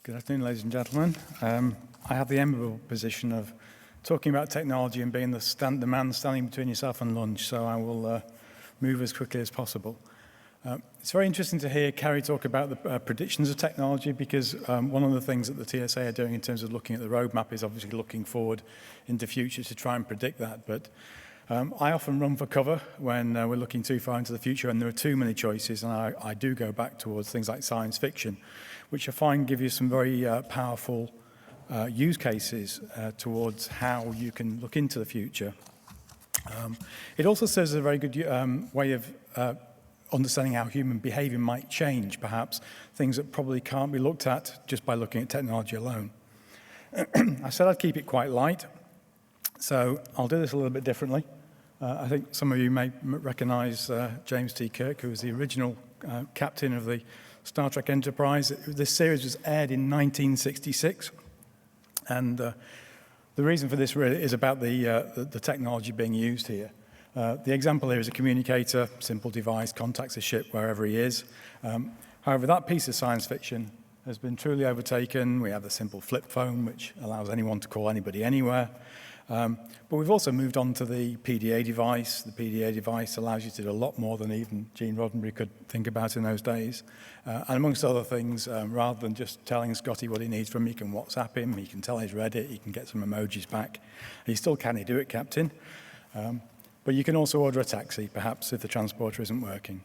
Good afternoon, ladies and gentlemen. I have the enviable position of talking about technology and being the man standing between yourself and lunch, so I will move as quickly as possible. It's very interesting to hear Carrie talk about the predictions of technology, because one of the things that the TSA are doing in terms of looking at the roadmap is obviously looking forward into future to try and predict that. But I often run for cover when we're looking too far into the future and there are too many choices, and I do go back towards things like science fiction, which I find give you some very powerful use cases towards how you can look into the future. It also serves as a very good way of understanding how human behavior might change, perhaps things that probably can't be looked at just by looking at technology alone. I said I'd keep it quite light, so I'll do this a little bit differently. I think some of you may recognize James T. Kirk, who was the original captain of the Star Trek Enterprise. This series was aired in 1966, and the reason for this really is about the technology being used here. The example here is a communicator, simple device, contacts a ship wherever he is. However, that piece of science fiction has been truly overtaken. We have the simple flip phone, which allows anyone to call anybody anywhere. But we've also moved on to the PDA device. The PDA device allows you to do a lot more than even Gene Roddenberry could think about in those days. And amongst other things, rather than just telling Scotty what he needs from him, he can WhatsApp him, he can tell he's read it, he can get some emojis back. He still can do it, Captain. But you can also order a taxi, perhaps, if the transporter isn't working.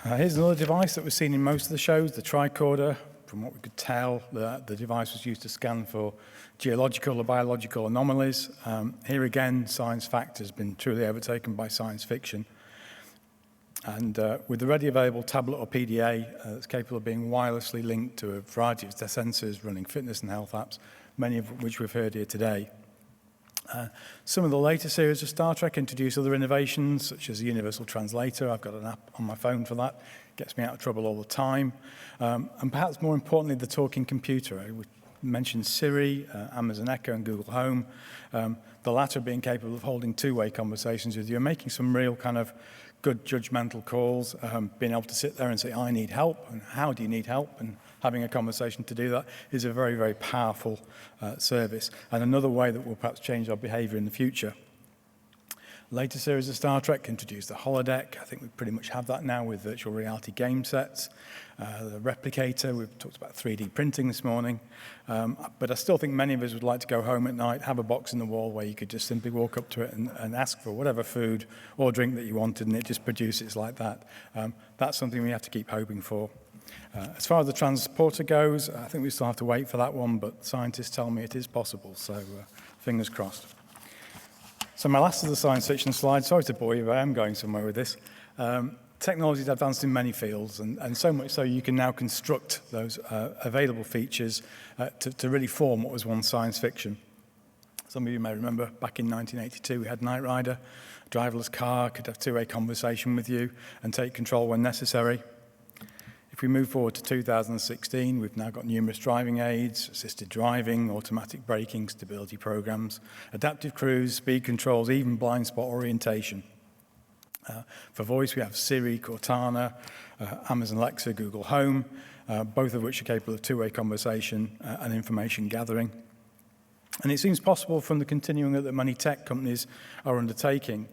Here's another device that was seen in most of the shows, the tricorder. From what we could tell, the device was used to scan for geological or biological anomalies. Here again, science fact has been truly overtaken by science fiction. And with the ready available tablet or PDA that's capable of being wirelessly linked to a variety of sensors running fitness and health apps, many of which we've heard here today. Some of the later series of Star Trek introduce other innovations, such as the Universal Translator. I've got an app on my phone for that. Gets me out of trouble all the time. And perhaps more importantly, the talking computer. We mentioned Siri, Amazon Echo, and Google Home. The latter being capable of holding two-way conversations with you and making some real kind of good judgmental calls, being able to sit there and say, I need help, and how do you need help? And having a conversation to do that is a very, very powerful service, and another way that will perhaps change our behavior in the future. Later series of Star Trek introduced the holodeck. I think we pretty much have that now with virtual reality game sets. The replicator, we've talked about 3D printing this morning. But I still think many of us would like to go home at night, have a box in the wall where you could just simply walk up to it and ask for whatever food or drink that you wanted, and it just produces like that. That's something we have to keep hoping for. As far as the transporter goes, I think we still have to wait for that one, but scientists tell me it is possible, so fingers crossed. So my last of the science fiction slides, sorry to bore you, but I am going somewhere with this. Technology has advanced in many fields, and so much so you can now construct those available features to really form what was once science fiction. Some of you may remember back in 1982 we had Knight Rider, a driverless car, could have two-way conversation with you and take control when necessary. If we move forward to 2016, we've now got numerous driving aids, assisted driving, automatic braking, stability programs, adaptive cruise, speed controls, even blind spot orientation. For voice, we have Siri, Cortana, Amazon Alexa, Google Home, both of which are capable of two-way conversation and information gathering. And it seems possible from the continuing that many tech companies are undertaking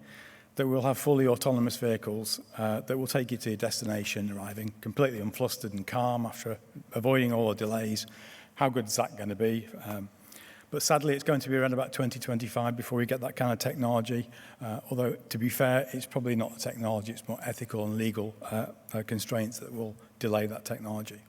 that we'll have fully autonomous vehicles that will take you to your destination, arriving completely unflustered and calm after avoiding all the delays. How good is that going to be? But sadly, it's going to be around about 2025 before we get that kind of technology. Although, to be fair, it's probably not the technology, it's more ethical and legal constraints that will delay that technology.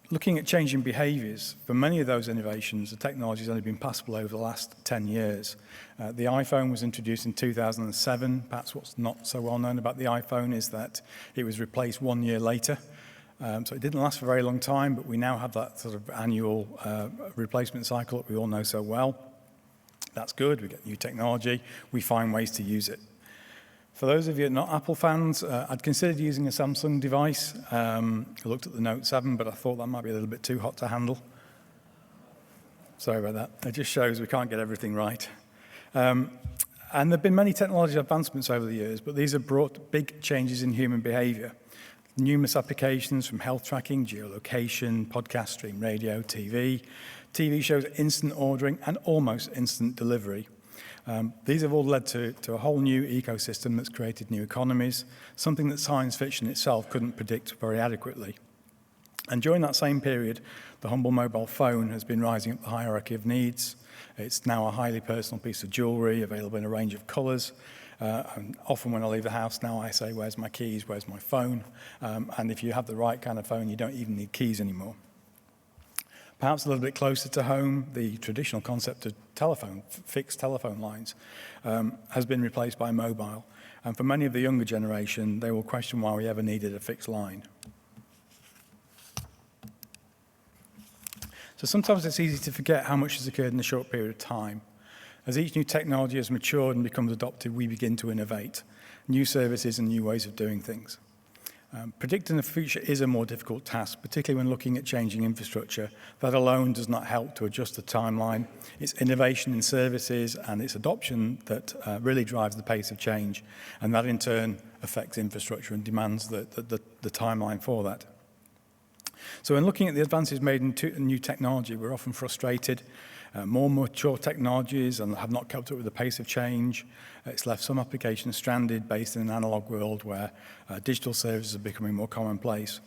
Looking at changing behaviours, for many of those innovations, the technology has only been possible over the last 10 years. The iPhone was introduced in 2007. Perhaps what's not so well known about the iPhone is that it was replaced 1 year later. So it didn't last for a very long time, but we now have that sort of annual replacement cycle that we all know so well. That's good. We get new technology. We find ways to use it. For those of you not Apple fans, I'd considered using a Samsung device. I looked at the Note 7, but I thought that might be a little bit too hot to handle. Sorry about that. It just shows we can't get everything right. And there have been many technological advancements over the years, but these have brought big changes in human behavior. Numerous applications from health tracking, geolocation, podcast stream radio, TV shows, instant ordering, and almost instant delivery. These have all led to a whole new ecosystem that's created new economies, something that science fiction itself couldn't predict very adequately. And during that same period, the humble mobile phone has been rising up the hierarchy of needs. It's now a highly personal piece of jewelry, available in a range of colours. And often when I leave the house now, I say, where's my keys, where's my phone? And if you have the right kind of phone, you don't even need keys anymore. Perhaps a little bit closer to home, the traditional concept of telephone, fixed telephone lines, has been replaced by mobile. And for many of the younger generation, they will question why we ever needed a fixed line. So sometimes it's easy to forget how much has occurred in a short period of time. As each new technology has matured and becomes adopted, we begin to innovate new services and new ways of doing things. Predicting the future is a more difficult task, particularly when looking at changing infrastructure. That alone does not help to adjust the timeline. It's innovation in services and its adoption that really drives the pace of change, and that in turn affects infrastructure and demands the timeline for that. So in looking at the advances made in new technology, we're often frustrated. More mature technologies and have not kept up with the pace of change. It's left some applications stranded based in an analog world where digital services are becoming more commonplace.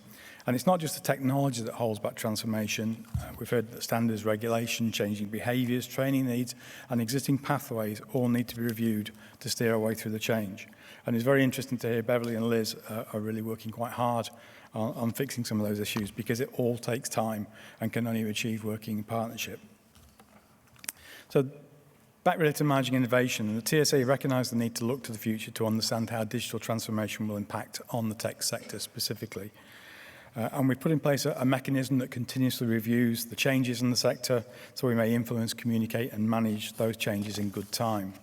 And it's not just the technology that holds back transformation. We've heard that standards, regulation, changing behaviours, training needs, and existing pathways all need to be reviewed to steer our way through the change. And it's very interesting to hear Beverly and Liz are really working quite hard on fixing some of those issues, because it all takes time and can only be achieved working in partnership. So back really to managing innovation, and the TSA recognised the need to look to the future to understand how digital transformation will impact on the tech sector specifically. And we've put in place a mechanism that continuously reviews the changes in the sector so we may influence, communicate and manage those changes in good time.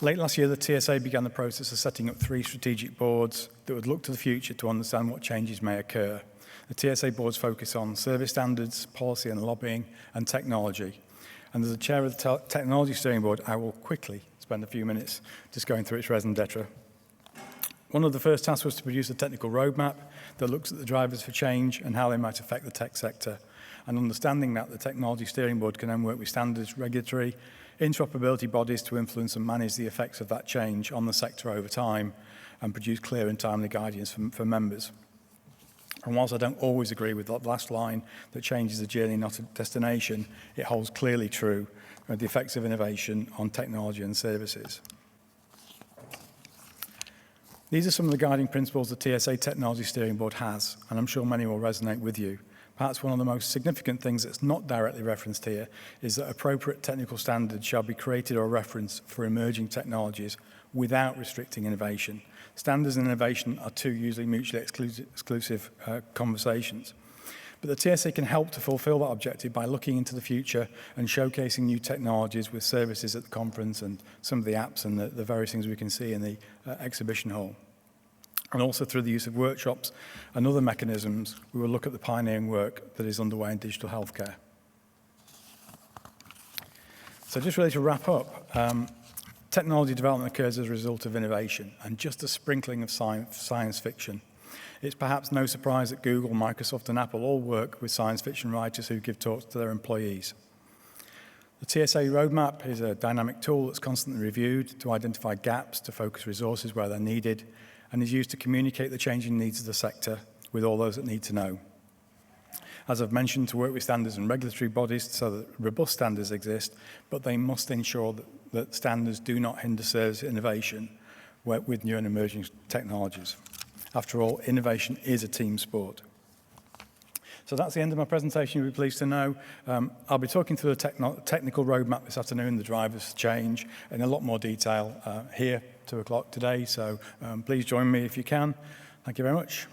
Late last year, the TSA began the process of setting up 3 strategic boards that would look to the future to understand what changes may occur. The TSA boards focus on service standards, policy and lobbying, and technology. And as the chair of the Technology Steering Board, I will quickly spend a few minutes just going through its raison d'etre. One of the first tasks was to produce a technical roadmap that looks at the drivers for change and how they might affect the tech sector. And understanding that, the Technology Steering Board can then work with standards, regulatory, interoperability bodies to influence and manage the effects of that change on the sector over time and produce clear and timely guidance for members. And whilst I don't always agree with that last line, that change is a journey, not a destination, it holds clearly true of the effects of innovation on technology and services. These are some of the guiding principles the TSA Technology Steering Board has, and I'm sure many will resonate with you. Perhaps one of the most significant things that's not directly referenced here is that appropriate technical standards shall be created or referenced for emerging technologies without restricting innovation. Standards and innovation are two usually mutually exclusive conversations. But the TSA can help to fulfill that objective by looking into the future and showcasing new technologies with services at the conference and some of the apps and the various things we can see in the exhibition hall. And also through the use of workshops and other mechanisms, we will look at the pioneering work that is underway in digital healthcare. So just really to wrap up, technology development occurs as a result of innovation and just a sprinkling of science fiction. It's perhaps no surprise that Google, Microsoft and Apple all work with science fiction writers who give talks to their employees. The TSA roadmap is a dynamic tool that's constantly reviewed to identify gaps, to focus resources where they're needed, and is used to communicate the changing needs of the sector with all those that need to know. As I've mentioned, to work with standards and regulatory bodies so that robust standards exist, but they must ensure that standards do not hinder service innovation with new and emerging technologies. After all, innovation is a team sport. So that's the end of my presentation, you'll be pleased to know. I'll be talking through the technical roadmap this afternoon, the drivers change, in a lot more detail here, 2 o'clock today. So please join me if you can. Thank you very much.